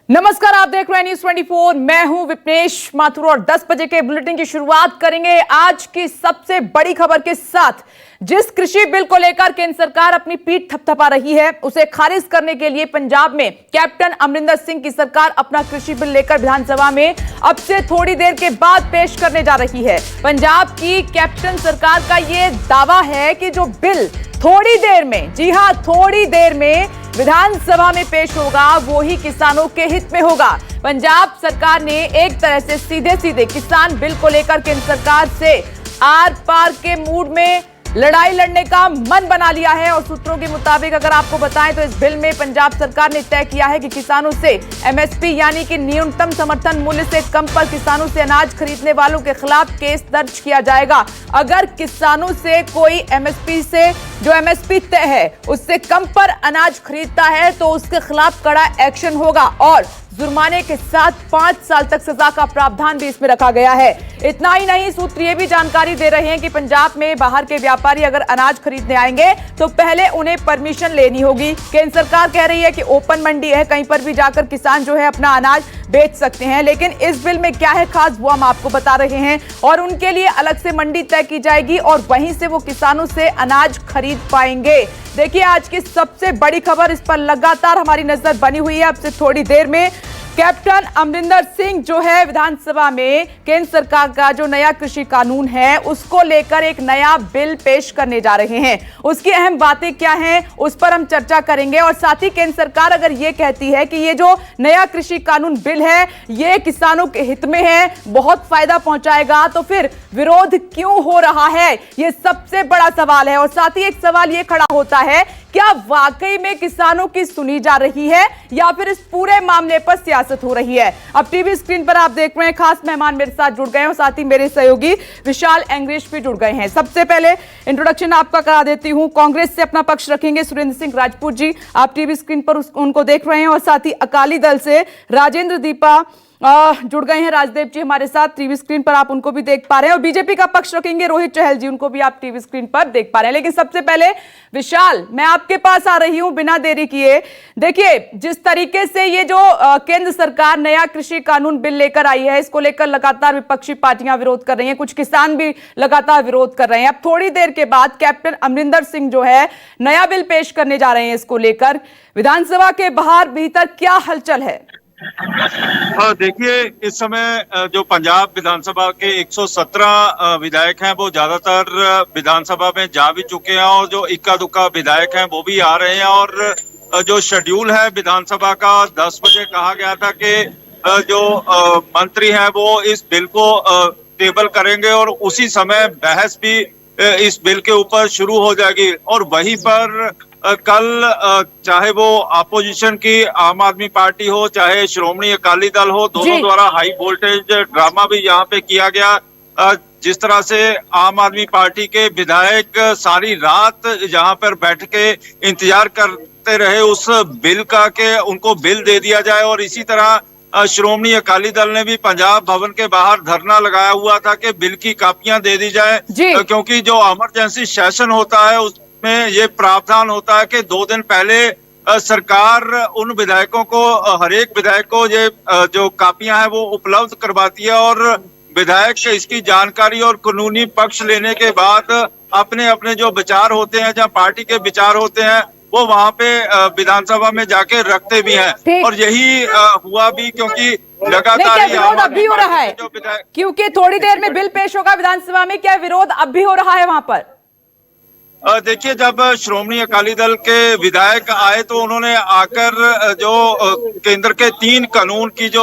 नमस्कार, आप देख रहे हैं न्यूज़ 24। मैं हूं विपनेश माथुर और 10 बजे के बुलेटिन की शुरुआत करेंगे आज की सबसे बड़ी खबर के साथ। जिस कृषि बिल को लेकर केंद्र सरकार अपनी पीठ थपथपा रही है, उसे खारिज करने के लिए पंजाब में कैप्टन अमरिंदर सिंह की सरकार अपना कृषि बिल लेकर विधानसभा में अब से थोड़ी देर के बाद पेश करने जा रही है। पंजाब की कैप्टन सरकार का यह दावा है कि जो बिल थोड़ी देर में, जी हां थोड़ी देर में विधानसभा में पेश होगा, वो ही किसानों के हित में होगा। पंजाब सरकार ने एक तरह से सीधे सीधे किसान बिल को लेकर केंद्र सरकार से आर पार के मूड में लड़ाई लड़ने का मन बना लिया है। और सूत्रों के मुताबिक अगर आपको बताएं तो इस बिल में पंजाब सरकार ने तय किया है कि किसानों से एमएसपी यानी कि न्यूनतम समर्थन मूल्य से कम पर किसानों से अनाज खरीदने वालों के खिलाफ केस दर्ज किया जाएगा। अगर किसानों से कोई एमएसपी से जो एमएसपी तय है उससे कम पर अनाज खरीदता है तो उसके खिलाफ कड़ा एक्शन होगा और जुर्माने के साथ 5 साल तक सजा का प्रावधान भी इसमें रखा गया है। इतना ही नहीं, सूत्र ये भी जानकारी दे रहे हैं कि पंजाब में बाहर के व्यापारी अगर अनाज खरीदने आएंगे तो पहले उन्हें परमिशन लेनी होगी। केंद्र सरकार कह रही है कि ओपन मंडी है, कहीं पर भी जाकर किसान जो है अपना अनाज बेच सकते हैं, लेकिन इस बिल में क्या है खास वो हम आपको बता रहे हैं। और उनके लिए अलग से मंडी तय की जाएगी और वहीं से वो किसानों से अनाज खरीद पाएंगे। देखिए आज की सबसे बड़ी खबर, इस पर लगातार हमारी नजर बनी हुई है। अब से थोड़ी देर में कैप्टन अमरिंदर सिंह जो है विधानसभा में केंद्र सरकार का जो नया कृषि कानून है उसको लेकर एक नया बिल पेश करने जा रहे हैं। उसकी अहम बातें क्या हैं उस पर हम चर्चा करेंगे। और साथ ही केंद्र सरकार अगर ये कहती है कि ये जो नया कृषि कानून बिल है ये किसानों के हित में है, बहुत फायदा पहुंचाएगा, तो फिर विरोध क्यों हो रहा है, ये सबसे बड़ा सवाल है। और साथ ही एक सवाल ये खड़ा होता है, क्या वाकई में किसानों की सुनी जा रही है या फिर इस पूरे मामले पर सियासत हो रही है। अब टीवी स्क्रीन पर आप देख रहे हैं खास मेहमान मेरे साथ जुड़ गए हैं और साथ ही मेरे सहयोगी विशाल एंग्रेश भी जुड़ गए हैं। सबसे पहले इंट्रोडक्शन आपका करा देती हूं। कांग्रेस से अपना पक्ष रखेंगे सुरेंद्र सिंह राजपूत जी, आप टीवी स्क्रीन पर उनको देख रहे हैं। और साथ ही अकाली दल से राजेंद्र दीपा जुड़ गए हैं, राजदेव जी हमारे साथ टीवी स्क्रीन पर आप उनको भी देख पा रहे हैं। और बीजेपी का पक्ष रखेंगे रोहित चहल जी, उनको भी आप टीवी स्क्रीन पर देख पा रहे हैं। लेकिन सबसे पहले विशाल, मैं आपके पास आ रही हूं बिना देरी किए। देखिए जिस तरीके से ये जो केंद्र सरकार नया कृषि कानून बिल लेकर आई है, इसको लेकर लगातार विपक्षी पार्टियां विरोध कर रही हैं, कुछ किसान भी लगातार विरोध कर रहे हैं। अब थोड़ी देर के बाद कैप्टन अमरिंदर सिंह जो है नया बिल पेश करने जा रहे हैं, इसको लेकर विधानसभा के बाहर भीतर क्या हलचल है? देखिए इस समय जो पंजाब विधानसभा के 117 विधायक हैं वो ज्यादातर विधानसभा में जा भी चुके हैं और जो इक्का दुक्का विधायक हैं वो भी आ रहे हैं। और जो शेड्यूल है विधानसभा का 10 बजे कहा गया था कि जो मंत्री हैं वो इस बिल को टेबल करेंगे और उसी समय बहस भी इस बिल के ऊपर शुरू हो जाएगी। और वहीं पर कल चाहे वो अपोजिशन की आम आदमी पार्टी हो चाहे श्रोमणी अकाली दल हो, दोनों द्वारा हाई वोल्टेज ड्रामा भी यहाँ पे किया गया। जिस तरह से आम आदमी पार्टी के विधायक सारी रात यहाँ पर बैठ के इंतजार करते रहे उस बिल का कि उनको बिल दे दिया जाए। और इसी तरह श्रोमणी अकाली दल ने भी पंजाब भवन के बाहर धरना लगाया हुआ था कि बिल की कॉपियां दे दी जाए, क्योंकि जो इमरजेंसी सेशन होता है में ये प्रावधान होता है कि 2 दिन पहले सरकार उन विधायकों को, हर एक विधायक को ये जो कापियां हैं वो उपलब्ध करवाती है और विधायक इसकी जानकारी और कानूनी पक्ष लेने के बाद अपने अपने जो विचार होते हैं, जहाँ पार्टी के विचार होते हैं, वो वहाँ पे विधानसभा में जाके रखते भी हैं। और यही हुआ भी, क्योंकि लगातार विरोध अब भी हो रहा है, क्योंकि थोड़ी देर में बिल पेश होगा विधानसभा में, क्या विरोध अब भी हो रहा है वहाँ पर? देखिए जब श्रोमणी अकाली दल के विधायक आए तो उन्होंने आकर जो केंद्र के 3 कानून की जो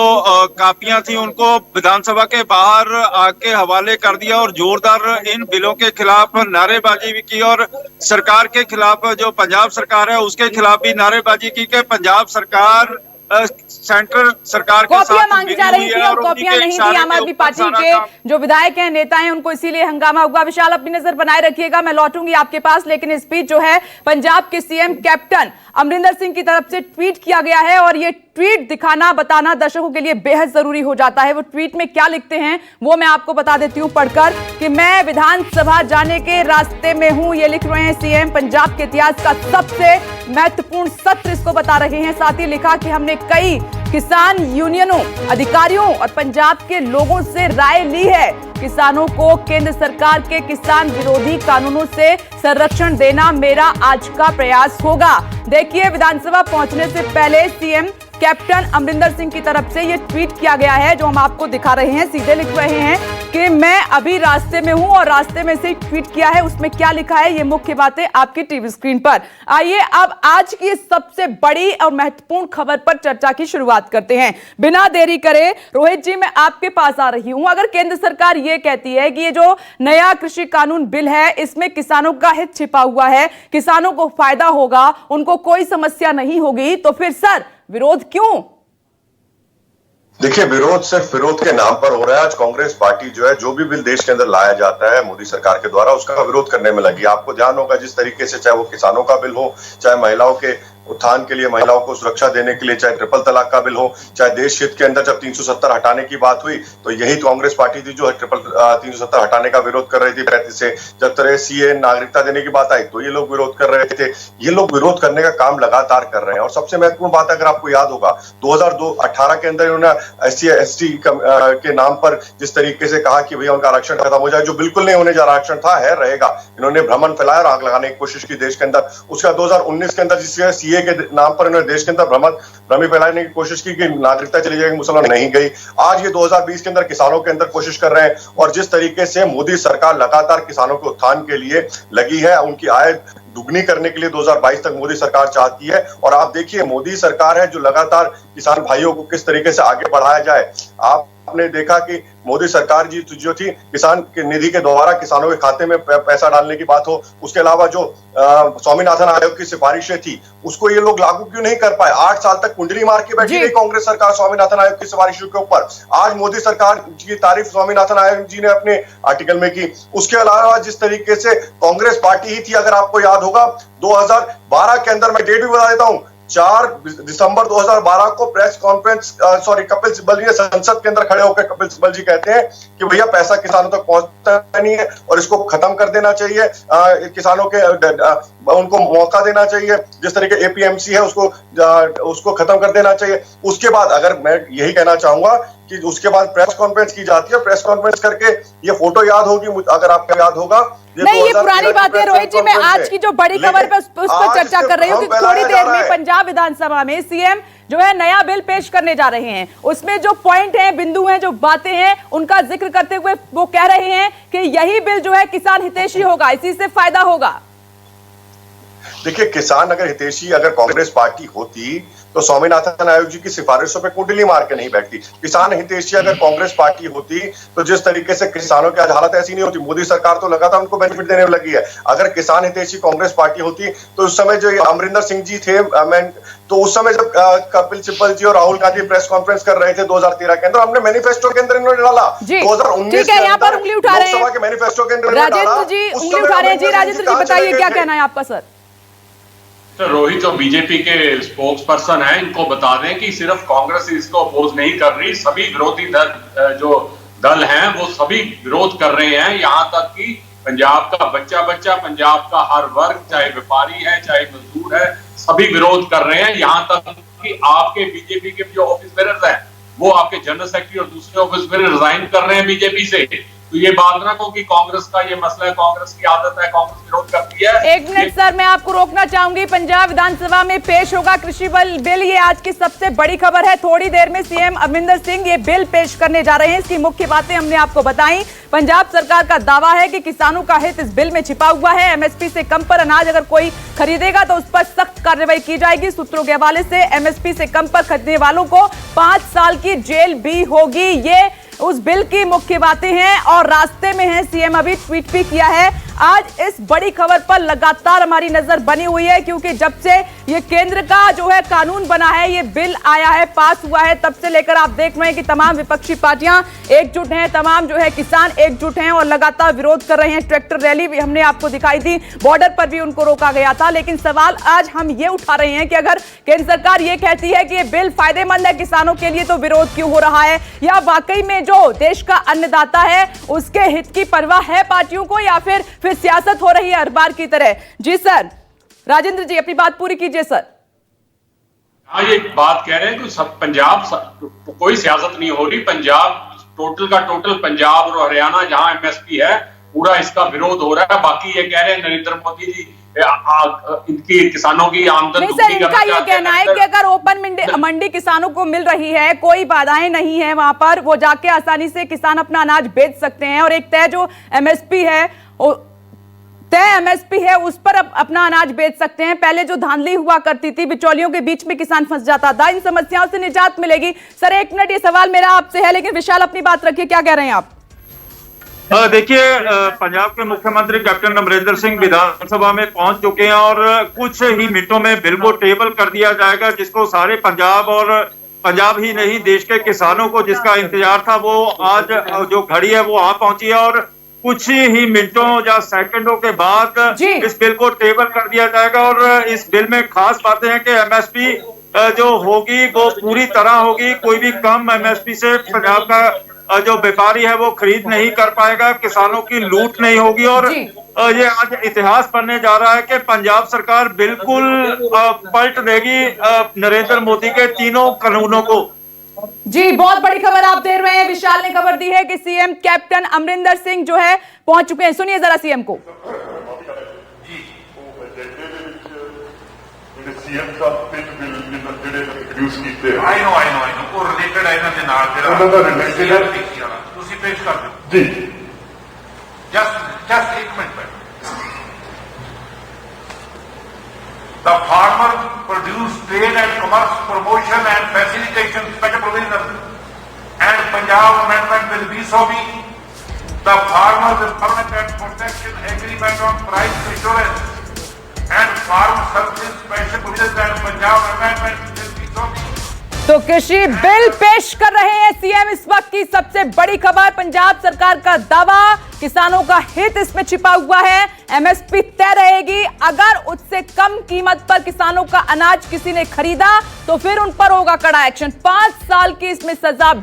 कापियां थी उनको विधानसभा के बाहर आके हवाले कर दिया और जोरदार इन बिलों के खिलाफ नारेबाजी भी की। और सरकार के खिलाफ, जो पंजाब सरकार है उसके खिलाफ भी नारेबाजी की कि पंजाब सरकार सेंट्रल सरकार के कॉपियां मांगी जा रही थी और कॉपियां नहीं दी आम आदमी पार्टी के जो विधायक हैं, नेता हैं, उनको इसीलिए हंगामा हुआ। विशाल अपनी नजर बनाए रखिएगा, मैं लौटूंगी आपके पास। लेकिन इस बीच जो है पंजाब के सीएम कैप्टन अमरिंदर सिंह की तरफ से ट्वीट किया गया है और ये ट्वीट दिखाना बताना दर्शकों के लिए बेहद जरूरी हो जाता है। वो ट्वीट में क्या लिखते हैं वो मैं आपको बता देती हूं पढ़कर, कि मैं विधानसभा जाने के रास्ते में हूं, ये लिख रहे हैं सीएम। पंजाब के इतिहास का सबसे महत्वपूर्ण सत्र इसको बता रहे हैं। साथ ही लिखा कि हमने कई किसान यूनियनों, अधिकारियों और पंजाब के लोगों से राय ली है। किसानों को केंद्र सरकार के किसान विरोधी कानूनों से संरक्षण देना मेरा आज का प्रयास होगा। देखिए, विधानसभा पहुंचने से पहले सीएम कैप्टन अमरिंदर सिंह की तरफ से ये ट्वीट किया गया है, जो हम आपको दिखा रहे हैं। सीधे लिख रहे हैं कि मैं अभी रास्ते में हूं, और रास्ते में से ट्वीट किया है। उसमें क्या लिखा है, ये मुख्य बातें आपकी टीवी स्क्रीन पर। आइए अब आज की सबसे बड़ी और महत्वपूर्ण खबर पर चर्चा की शुरुआत करते हैं। बिना देरी करे रोहित जी, मैं आपके पास आ रही हूं। अगर केंद्र सरकार ये कहती है कि ये जो नया कृषि कानून बिल है, इसमें किसानों का हित छिपा हुआ है, किसानों को फायदा होगा, उनको कोई समस्या नहीं होगी, तो फिर सर विरोध क्यों? देखिए, विरोध सिर्फ विरोध के नाम पर हो रहा है। आज कांग्रेस पार्टी जो है, जो भी बिल देश के अंदर लाया जाता है मोदी सरकार के द्वारा, उसका विरोध करने में लगी। आपको ध्यान होगा, जिस तरीके से चाहे वो किसानों का बिल हो, चाहे महिलाओं के उत्थान के लिए, महिलाओं को सुरक्षा देने के लिए, चाहे ट्रिपल तलाक का बिल हो, चाहे देश हित के अंदर जब 370 हटाने की बात हुई, तो यही कांग्रेस पार्टी थी जो 370 हटाने का विरोध कर रही थी 35 से। जब तरह सीए नागरिकता देने की बात आई, तो ये लोग विरोध कर रहे थे। ये लोग विरोध करने का काम लगातार कर रहे हैं। और सबसे महत्वपूर्ण बात, अगर आपको याद होगा, 2018 के अंदर इन्होंने SC/ST के नाम पर जिस तरीके से कहा कि भैया उनका आरक्षण खत्म हो जाए, जो बिल्कुल नहीं होने जा रहा आरक्षण था, है रहेगा। इन्होंने भ्रमण फैलाया और आग लगाने की कोशिश की देश के अंदर। उसका 2019 के अंदर जिसके सीए के नाम पर इन्होंने देश के अंदर भ्रमी फैलाने की कोशिश की कि नागरिकता चली जाएगी, मुसलमान नहीं गई। आज ये 2020 के अंदर किसानों के अंदर कोशिश कर रहे हैं। और जिस तरीके से मोदी सरकार लगातार किसानों के उत्थान के लिए लगी है, उनकी आय दुगनी करने के लिए 2022 तक मोदी सरकार चाहती है। और आप देखिए, मोदी सरकार है जो लगातार किसान भाइयों को किस तरीके से आगे बढ़ाया जाए। आपने देखा कि मोदी सरकार जी जो थी, किसान के निधि के द्वारा किसानों के खाते में पैसा डालने की बात हो, उसके अलावा जो स्वामीनाथन आयोग की सिफारिशें थी, उसको ये लोग लागू क्यों नहीं कर पाए? 8 साल तक कुंडली मार के बैठी रही कांग्रेस सरकार स्वामीनाथन आयोग की सिफारिशों के ऊपर। आज मोदी सरकार की तारीफ स्वामीनाथन आयोग जी ने अपने आर्टिकल में की। उसके अलावा जिस तरीके से कांग्रेस पार्टी ही थी, अगर आपको याद होगा, 2012 के अंदर, मैं डेट भी बता देता हूं, 4 दिसंबर 2012 को प्रेस कॉन्फ्रेंस, कपिल सिब्बल जी ने संसद के अंदर खड़े होकर कपिल सिब्बल जी कहते हैं कि भैया पैसा किसानों तक पहुंचता नहीं है और इसको खत्म कर देना चाहिए। किसानों के उनको मौका देना चाहिए। जिस तरीके APMC है, उसको खत्म कर देना चाहिए। उसके बाद, अगर मैं यही कहना चाहूंगा कि उसके बाद प्रेस कॉन्फ्रेंस की जाती है। प्रेस कॉन्फ्रेंस करके ये फोटो याद होगी, अगर आपको याद होगा, नहीं, ये पुरानी बात है रोहित जी। मैं आज की जो बड़ी खबर पे उस पर चर्चा कर रही हूँ कि थोड़ी देर में पंजाब विधानसभा में सीएम जो है नया बिल पेश करने जा रहे हैं। उसमें जो पॉइंट है, बिंदु हैं, जो बातें हैं, उनका जिक्र करते हुए वो कह रहे हैं कि यही बिल जो है किसान हितैषी होगा, इसी से फायदा होगा। देखिए, किसान अगर हितैषी अगर कांग्रेस पार्टी होती तो स्वामीनाथन आयोग जी की सिफारिशों पे कुंडली मार के नहीं बैठती। किसान हितैषी अगर कांग्रेस पार्टी होती तो जिस तरीके से किसानों की आज हालत ऐसी नहीं होती। मोदी सरकार तो लगातार उनको बेनिफिट देने में लगी है। अगर किसान हितैषी कांग्रेस पार्टी होती तो उस समय जो अमरिंदर सिंह जी थे, तो उस समय जब कपिल सिब्बल जी और राहुल गांधी प्रेस कॉन्फ्रेंस कर रहे थे 2013 के अंदर, हमने मैनिफेस्टो के अंदर इन्होंने डाला। 2019 के यहाँ पर उंगली उठा रहे हैं मैनिफेस्टो के अंदर राजेंद्र जी, उंगली उठा रहे हैं जी। राजेंद्र जी बताइए, क्या कहना है आपका सर? रोहित जो बीजेपी के स्पोक्स पर्सन है, इनको बता दें कि सिर्फ कांग्रेस इसको अपोज नहीं कर रही, सभी विरोधी जो दल हैं वो सभी विरोध कर रहे हैं। यहाँ तक कि पंजाब का बच्चा, पंजाब का हर वर्ग, चाहे व्यापारी है चाहे मजदूर है, सभी विरोध कर रहे हैं। यहाँ तक कि आपके बीजेपी के जो ऑफिस बेरर्स हैं, वो आपके जनरल सेक्रेटरी और दूसरे ऑफिस बेरर रिजाइन कर रहे हैं बीजेपी से। तो ये बात ना कहो कि कांग्रेस का ये मसला है, कांग्रेस की आदत है, कांग्रेस विरोध करती है। एक मिनट सर, मैं आपको रोकना चाहूंगी। पंजाब विधानसभा में पेश होगा कृषि बिल, ये आज की सबसे बड़ी खबर है। थोड़ी देर में सीएम अमरिंदर सिंह ये बिल पेश करने जा रहे हैं। इसकी मुख्य बातें हमने आपको बताई। पंजाब सरकार का दावा है कि किसानों का हित इस बिल में छिपा हुआ है। MSP से कम पर अनाज अगर कोई खरीदेगा तो उस पर सख्त कार्रवाई की जाएगी। सूत्रों के हवाले से MSP से कम पर खरीदने वालों को 5 साल की जेल भी होगी। ये उस बिल की मुख्य बातें हैं और रास्ते में है। सीएम अभी ट्वीट भी किया है। आज इस बड़ी खबर पर लगातार हमारी नजर बनी हुई है, क्योंकि जब से ये केंद्र का जो है कानून बना है, ये बिल आया है, पास हुआ है, तब से लेकर आप देख रहे हैं कि तमाम विपक्षी पार्टियां एकजुट हैं, तमाम जो है किसान एकजुट हैं और लगातार विरोध कर रहे हैं। ट्रैक्टर रैली भी हमने आपको दिखाई थी, बॉर्डर पर भी उनको रोका गया था। लेकिन सवाल आज हम ये उठा रहे हैं कि अगर केंद्र सरकार ये कहती है कि ये बिल फायदेमंद है किसानों के लिए, तो विरोध क्यों हो रहा है? या वाकई में जो देश का अन्नदाता है उसके हित की परवाह है पार्टियों को, या फिर सियासत हो रही है हर बार की तरह? जी सर, राजेंद्र जी अपनी बात पूरी कीजिए सर। हाँ, ये बात कह रहे हैं कि सब पंजाब कोई सियासत नहीं हो रही। पंजाब टोटल का टोटल पंजाब और हरियाणा जहां एमएसपी है पूरा इसका विरोध हो रहा है। बाकी ये कह रहे हैं नरेंद्र मोदी जी इनकी किसानों की आमदन नहीं सर, इनका ये कहना है कि अगर ओपन मंडी किसानों को मिल रही है, कोई बाधाएं नहीं है वहां पर, वो जाके आसानी से किसान अपना अनाज बेच सकते हैं और एक तय जो एमएसपी है, तय एमएसपी है, उस पर अपना अनाज बेच सकते हैं। पहले जो धांधली हुआ करती थी, बिचौलियों के बीच में किसान फंस जाता था, इन समस्याओं से निजात मिलेगी। सर 1 मिनट, ये सवाल मेरा आपसे है, लेकिन विशाल अपनी बात रखिए, क्या कह रहे हैं आप? देखिए, पंजाब के मुख्यमंत्री कैप्टन अमरिंदर सिंह विधानसभा में पहुंच चुके हैं और कुछ ही मिनटों में बिल को टेबल कर दिया जाएगा, जिसको सारे पंजाब और पंजाब ही नहीं देश के किसानों को जिसका इंतजार था, वो आज जो घड़ी है वो आ पहुंची है और कुछ ही मिनटों या सेकंडों के बाद इस बिल को टेबल कर दिया जाएगा। और इस बिल में खास बातें हैं कि एमएसपी जो होगी वो पूरी तरह होगी, कोई भी कम एमएसपी से पंजाब का जो व्यापारी है वो खरीद नहीं कर पाएगा, किसानों की लूट नहीं होगी। और ये आज इतिहास बनने जा रहा है कि पंजाब सरकार बिल्कुल पलट देगी नरेंद्र मोदी के तीनों कानूनों को। जी, बहुत बड़ी खबर आप दे रहे हैं। विशाल ने खबर दी है कि सीएम कैप्टन अमरिंदर सिंह जो है पहुंच चुके हैं। सुनिए जरा सीएम को। सीएम साहब बिल ਜਿਹੜੇ ਪ੍ਰੋਡਿਊਸ ਕੀਤੇ ਆਈ ਨੋ ਉਹ ਰਿਲੇਟਡ ਹੈ ਇਹਨਾਂ ਦੇ ਨਾਲ ਜਿਹੜਾ ਉਹਨਾਂ ਦਾ ਰਿਲੇਟਡ ਤੁਸੀਂ ਪੇਸ਼ ਕਰ ਦਿਓ ਜੀ। just 1 minute. The farmer produce trade and commerce promotion and facilitation special provision and Punjab amendment will be so be. The farmer will permit and protection agreement on price assurance and farm services special provision and Punjab amendment will be so be. तो कृषि bill पेश कर रहे हैं CM. इस वक्त की सबसे बड़ी खबर, पंजाब सरकार का दावा, किसानों का हित इसमें छिपा हुआ है। एमएसपी तय रहेगी, अगर उससे कम कीमत पर किसानों का अनाज किसी ने खरीदा तो फिर उन पर होगा कड़ा एक्शन। 5 साल की इसमें सजा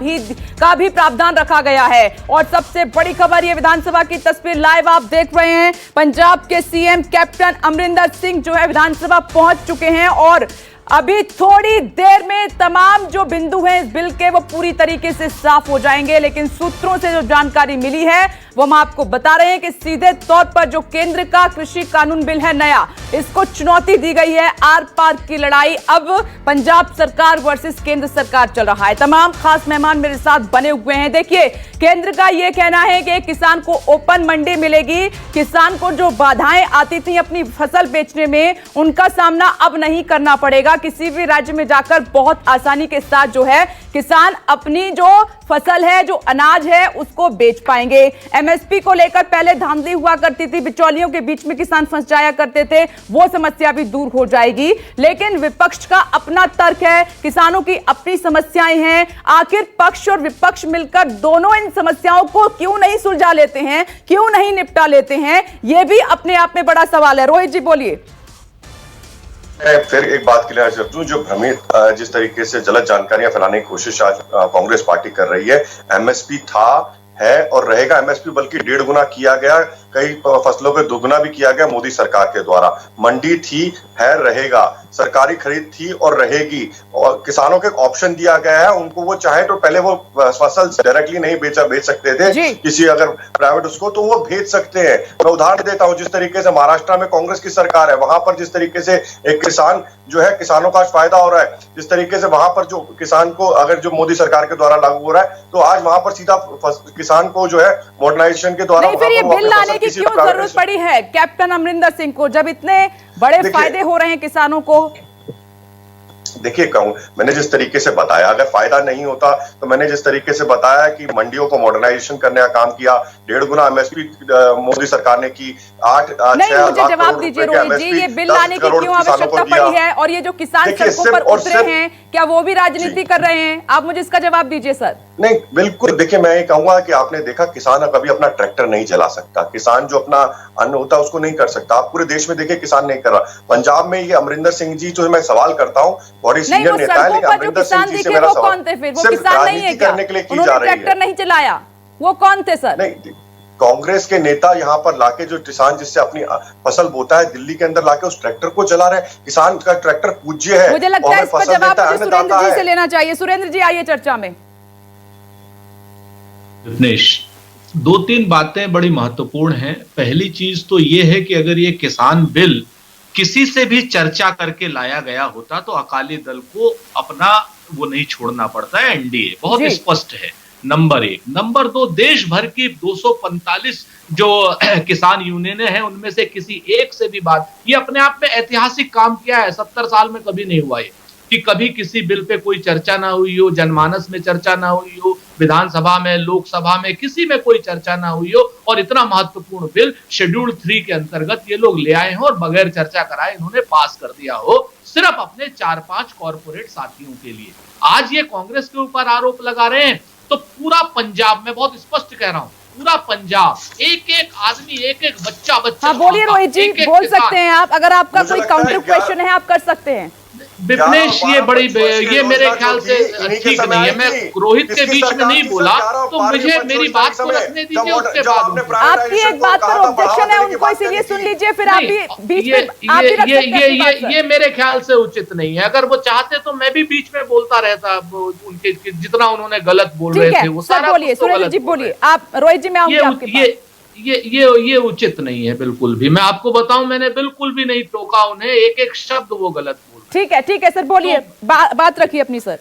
का भी प्रावधान रखा गया है। और सबसे बड़ी खबर, ये विधानसभा की तस्वीर लाइव आप देख रहे हैं। पंजाब के सीएम कैप्टन अमरिंदर सिंह जो है विधानसभा पहुंच चुके हैं और अभी थोड़ी देर में तमाम जो बिंदु हैं इस बिल के वो पूरी तरीके से साफ हो जाएंगे। लेकिन सूत्रों से जो जानकारी मिली है वो हम आपको बता रहे हैं कि सीधे तौर पर जो केंद्र का कृषि कानून बिल है नया, इसको चुनौती दी गई है। आर पार की लड़ाई अब पंजाब सरकार वर्सेस केंद्र सरकार चल रहा है। तमाम खास मेहमान मेरे साथ बने हुए हैं। देखिए, केंद्र का यह कहना है कि किसान को ओपन मंडी मिलेगी, किसान को जो बाधाएं आती थी अपनी फसल बेचने में उनका सामना अब नहीं करना पड़ेगा। किसी भी राज्य में जाकर बहुत आसानी के साथ जो है किसान अपनी जो फसल है, जो अनाज है, उसको बेच पाएंगे। एमएसपी को लेकर पहले धांधली हुआ करती थी, बिचौलियों के बीच में किसान फंस जाया करते थे, वो समस्या भी दूर हो जाएगी। लेकिन विपक्ष का अपना तर्क है, किसानों की अपनी समस्याएं हैं। आखिर पक्ष और विपक्ष मिलकर दोनों इन समस्याओं को क्यों नहीं सुलझा लेते हैं, क्यों नहीं निपटा लेते हैं, यह भी अपने आप में बड़ा सवाल है। रोहित जी बोलिए। फिर एक बात क्लियर कर, जो भ्रमित जिस तरीके से गलत जानकारियां फैलाने की कोशिश आज कांग्रेस पार्टी कर रही है, एमएसपी था, है और रहेगा। एमएसपी बल्कि 1.5 गुना किया गया, कई फसलों पे 2 गुना भी किया गया मोदी सरकार के द्वारा। मंडी थी, है, रहेगा। सरकारी खरीद थी और रहेगी। और किसानों को एक ऑप्शन दिया गया है, उनको वो चाहे तो पहले वो फसल डायरेक्टली नहीं बेच सकते थे किसी अगर प्राइवेट उसको, तो वो भेज सकते हैं। मैं उदाहरण देता हूं, जिस तरीके से महाराष्ट्र में कांग्रेस की सरकार है, वहां पर जिस तरीके से एक किसान जो है, किसानों का फायदा हो रहा है, जिस तरीके से वहां पर जो किसान को अगर जो मोदी सरकार के द्वारा लागू हो रहा है, तो आज वहां पर सीधा किसान को जो है मॉडर्नाइजेशन के द्वारा फिर ये बिल लाने की क्यों जरूरत पड़ी है कैप्टन अमरिंदर सिंह को, जब इतने बड़े फायदे हो रहे हैं किसानों को? देखिए, कहूं मैंने जिस तरीके से बताया, अगर फायदा नहीं होता तो मैंने जिस तरीके से बताया कि मंडियों को मॉडर्नाइजेशन करने का काम किया, 1.5 गुना एमएसपी मोदी सरकार ने की, 8 नहीं, मुझे जवाब दीजिए रोहित जी, ये बिल लाने की क्यों आवश्यकता पड़ी है? और ये जो किसान सड़कों पर उतरे हैं, क्या वो भी राजनीति कर रहे हैं? आप मुझे इसका जवाब दीजिए सर। नहीं, बिल्कुल। देखिए, मैं ये कहूंगा कि आपने देखा, किसान कभी अपना ट्रैक्टर नहीं चला सकता, किसान जो अपना अन्न होता है उसको नहीं कर सकता। आप पूरे देश में देखिए, किसान नहीं कर रहा। पंजाब में ये अमरिंदर सिंह जी जो मैं सवाल करता हूँ, बड़ी सीनियर नेता है, लेकिन अमरिंदर सिंह जी से मेरा सवाल सिर्फ राजनीति करने के लिए की जा रही है। ट्रैक्टर नहीं चलाया, वो कौन थे सर? नहीं, कांग्रेस के नेता यहाँ पर लाके जो किसान जिससे अपनी फसल बोता है दिल्ली के अंदर लाके उस ट्रैक्टर को चला रहे। किसान का ट्रैक्टर पूज्य है। मुझे लगता है इस पर जवाब मुझे सुरेंद्र जी से लेना चाहिए। सुरेंद्र जी आइए चर्चा में। विपनेश, 2-3 बातें बड़ी महत्वपूर्ण हैं। पहली चीज तो ये है कि अगर ये किसान बिल किसी से भी चर्चा करके लाया गया होता तो अकाली दल को अपना वो नहीं छोड़ना पड़ता है। एनडीए बहुत स्पष्ट है, नंबर 1। नंबर 2, देश भर की 245 जो किसान यूनियनें हैं उनमें से किसी एक से भी बात, ये अपने आप में ऐतिहासिक काम किया है। 70 साल में कभी नहीं हुआ ये कि कभी किसी बिल पे कोई चर्चा ना हुई हो, जनमानस में चर्चा ना हुई हो, विधानसभा में, लोकसभा में, किसी में कोई चर्चा ना हुई हो, और इतना महत्वपूर्ण बिल शेड्यूल 3 के अंतर्गत ये लोग ले आए हैं और बगैर चर्चा कराए इन्होंने पास कर दिया हो, सिर्फ अपने 4-5 कॉर्पोरेट साथियों के लिए। आज ये कांग्रेस के ऊपर आरोप लगा रहे हैं, तो पूरा पंजाब, मैं बहुत स्पष्ट कह रहा हूं, पूरा पंजाब, एक-एक आदमी, एक-एक बच्चा। हाँ बोलिए रोहित जी, बोल सकते हैं आप। अगर आपका कोई काउंटर क्वेश्चन है आप कर सकते हैं। विपनेश, ये बड़ी, ये मेरे ख्याल से ठीक नहीं है। मैं रोहित के बीच में नहीं बोला, तो मुझे मेरी बात को रखने दीजिए, उसके बाद आपकी एक बात पर ऑब्जेक्शन है, उनको इसीलिए सुन लीजिए, फिर आप भी बीच में आप भी रख सकते हैं। ये मेरे ख्याल से उचित नहीं है। अगर वो चाहते तो मैं भी बीच में बोलता रहता, उनके जितना उन्होंने गलत बोल रहे थे वो सारा। बोलिए सुरेंद्र जी, बोलिए आप। रोहित जी मैं आऊंगी आपके पास। ये उचित नहीं है बिल्कुल भी। मैं आपको बताऊं, मैंने बिल्कुल भी नहीं टोका उन्हें, एक-एक शब्द वो गलत बोल। ठीक है सर, बोलिए, बात रखिए अपनी सर।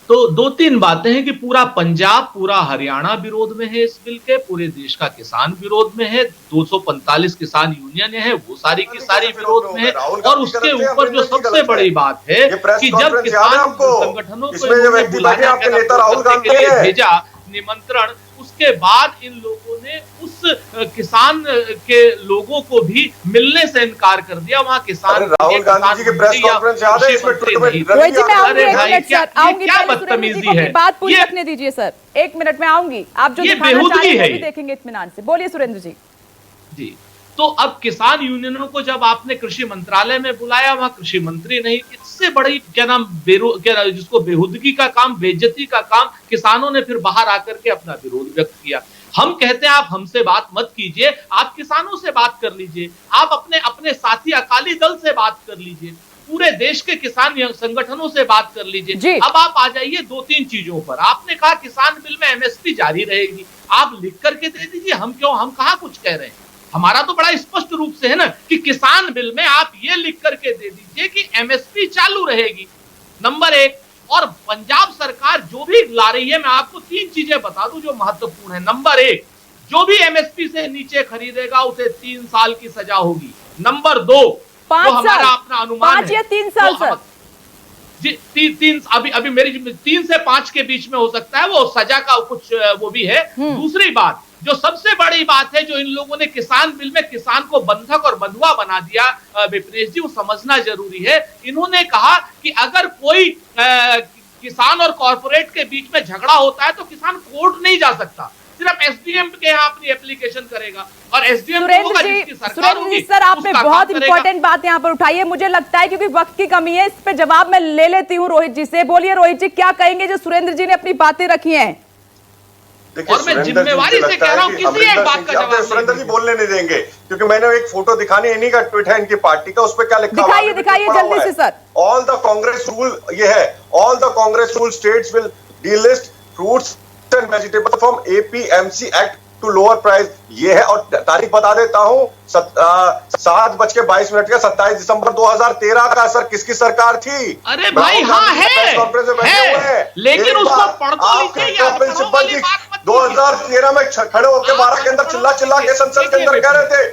तो 2-3 बातें हैं कि पूरा पंजाब, पूरा हरियाणा विरोध में है इस बिल के, पूरे देश का किसान विरोध में है, 245 किसान यूनियन है वो सारी की सारी विरोध में है। और उसके ऊपर जो सबसे बड़ी बात है कि जब किसान संगठनों को बुलाने के लिए भेजा निमंत्रण, उसके बाद इन लोगों ने उस किसान के लोगों को भी मिलने से इनकार कर दिया। वहां किसान, राहुल गांधी जी के प्रेस कॉन्फ्रेंस याद है इसमें? क्या बदतमीजी है। बात पूरी रखने दीजिए सर, 1 मिनट में आऊंगी। आप जो दिखाना चाह रहे हैं वो भी देखेंगे इत्मीनान से। बोलिए सुरेंद्र जी। जी, तो अब किसान यूनियनों को जब आपने कृषि मंत्रालय में बुलाया, वहां कृषि मंत्री नहीं, इससे बड़ी जिसको बेहुदगी का काम, बेइज्जती का काम, किसानों ने फिर बाहर आकर के अपना विरोध व्यक्त किया। हम कहते हैं आप हमसे बात मत कीजिए, आप किसानों से बात कर लीजिए, आप अपने साथी अकाली दल से बात कर लीजिए, पूरे देश के किसान संगठनों से बात कर लीजिए। अब आप आ जाइए 2-3 चीजों पर। आपने कहा किसान बिल में एमएसपी जारी रहेगी, आप लिख करके दे दीजिए। हम कहाँ कुछ कह रहे हैं? हमारा तो बड़ा स्पष्ट रूप से है ना कि किसान बिल में आप ये लिख करके दे दीजिए कि एमएसपी चालू रहेगी, नंबर 1। और पंजाब सरकार जो भी ला रही है, मैं आपको 3 चीजें बता दूं जो महत्वपूर्ण है। नंबर 1, जो भी एमएसपी से नीचे खरीदेगा उसे 3 साल की सजा होगी। नंबर 2, जो हमारा अपना अनुमान 5 या 3 साल सर जी, 3 अभी मेरी 3 से 5 के बीच में हो सकता है, वो सजा का कुछ वो भी है। दूसरी बात, जो सबसे बड़ी बात है, जो इन लोगों ने किसान बिल में किसान को बंधक और बंधुआ बना दिया, विपनेश जी, वो समझना जरूरी है। इन्होंने कहा कि अगर कोई किसान और कॉर्पोरेट के बीच में झगड़ा होता है तो किसान कोर्ट नहीं जा सकता, सिर्फ एसडीएम के यहाँ अपनी एप्लीकेशन करेगा, और एसडीएम सर आपने बहुत इंपॉर्टेंट बात यहाँ पर उठाई है। मुझे लगता है क्योंकि वक्त की कमी है, इस पे जवाब मैं ले लेती हूँ रोहित जी से। बोलिए रोहित जी, क्या कहेंगे जो सुरेंद्र जी ने अपनी बातें रखी हैं? और मैं जिम्मेवारी से कह रहा हूं, किसी एक बात का जवाब सुरेंद्र जी बोलने नहीं देंगे, क्योंकि मैंने एक फोटो दिखानी, इन्हीं का ट्वीट है इनकी पार्टी का, उस पे क्या लिखा हुआ है? दिखाइए जल्दी से sir. All the Congress rule, ये है, all the Congress rule states will delist fruits and vegetable from APMC act to lower price. ये है, और तारीख बता देता हूं, 7:22 का 27 दिसंबर 2013 का। सर किसकी सरकार थी? अरे भाई हाँ है, लेकिन उसको पढ़ तो लीजिए। प्रिंसिपल जी 2013 में खड़े होकर 12 के अंदर चिल्ला के संसद के अंदर कह रहे थे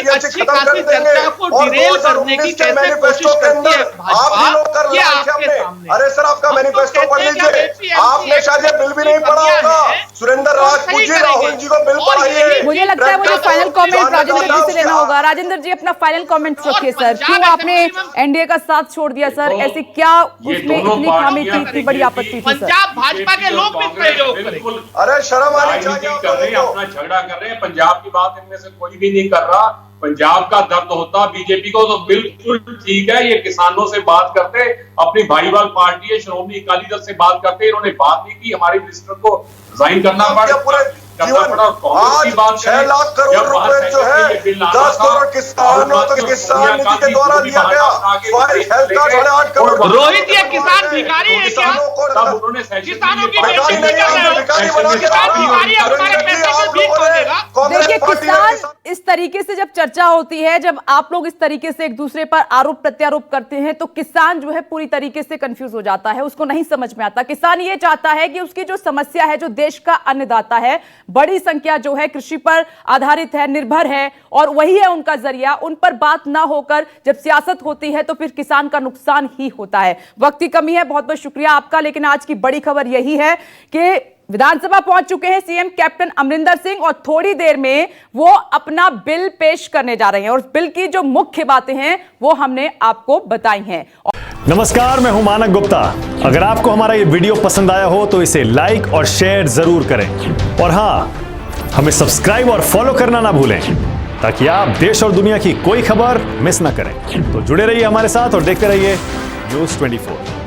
कि खत्म कर देंगे, और 2019 के मैनिफेस्टो के अंदर आप भी लोग कर रहे हैं। अरे सर आपका मैनिफेस्टो पढ़ लीजिए, आपने शायद ये बिल भी नहीं पढ़ा होगा। सुरेंद्र राजपूत जी, राहुल जी को बिल पढ़ाइए। मुझे लगता है मुझे फाइनल कमेंट राजेंद्र जी से लेना होगा। राजेंद्र जी अपना फाइनल कमेंट रखिए सर। क्यों आपने एनडीए का साथ छोड़ दिया सर? ऐसी क्या उसमें इतनी खामी थी, इतनी बड़ी आपत्ति थी सर? पंजाब भाजपा के लोग भी प्रयोग करें। अरे शर्म आनी चाहिए। कर रहे हैं, अपना झगड़ा कर रहे हैं। पंजाब की बात इनमें से कोई भी नहीं कर रहा। पंजाब का दर्द होता बीजेपी को तो बिल्कुल ठीक है, ये किसानों से बात करते, अपनी भाईवाल पार्टी है श्रोमणी अकाली दल से बात करते, इन्होंने बात नहीं की, हमारे मिनिस्टर को रिजाइन करना पड़ा। करना पड़ा। और कांग्रेस की बात 6 लाख करोड़ रुपए जो है 10 करोड़ किसानों तक किसान निधि के द्वारा दिया गया। Health card 8 crore. रोहित, ये किसान भिखारी है क्या? तब उन्होंने किसानों की बेइज्जती कर रहे हो। किसान भिखारी है, तुम्हारे पैसे से भीख मांगेगा। देखिए, किसान इस तरीके से जब चर्चा होती है, जब आप लोग इस तरीके से एक दूसरे पर आरोप प्रत्यारोप करते हैं, तो किसान जो है पूरी तरीके से कंफ्यूज हो जाता है, उसको नहीं समझ में आता। किसान ये चाहता है कि उसकी जो समस्या है, जो देश का अन्नदाता है, बड़ी संख्या जो है कृषि पर आधारित है, निर्भर है, और वही है उनका जरिया। उन पर बात ना होकर जब सियासत होती है तो फिर किसान का नुकसान ही होता है। वक्त की कमी है, बहुत बहुत शुक्रिया आपका। लेकिन आज की बड़ी खबर यही है कि विधानसभा पहुंच चुके हैं सीएम कैप्टन अमरिंदर सिंह, और थोड़ी देर में वो अपना बिल पेश करने जा रहे हैं, और उस बिल की जो मुख्य बातें हैं वो हमने आपको बताई हैं। नमस्कार, मैं हूं मानक गुप्ता। अगर आपको हमारा ये वीडियो पसंद आया हो तो इसे लाइक और शेयर जरूर करें, और हां, हमें सब्सक्राइब और फॉलो करना ना भूलें, ताकि आप देश और दुनिया की कोई खबर मिस ना करें। तो जुड़े रहिए हमारे साथ और देखते रहिए न्यूज़ 24।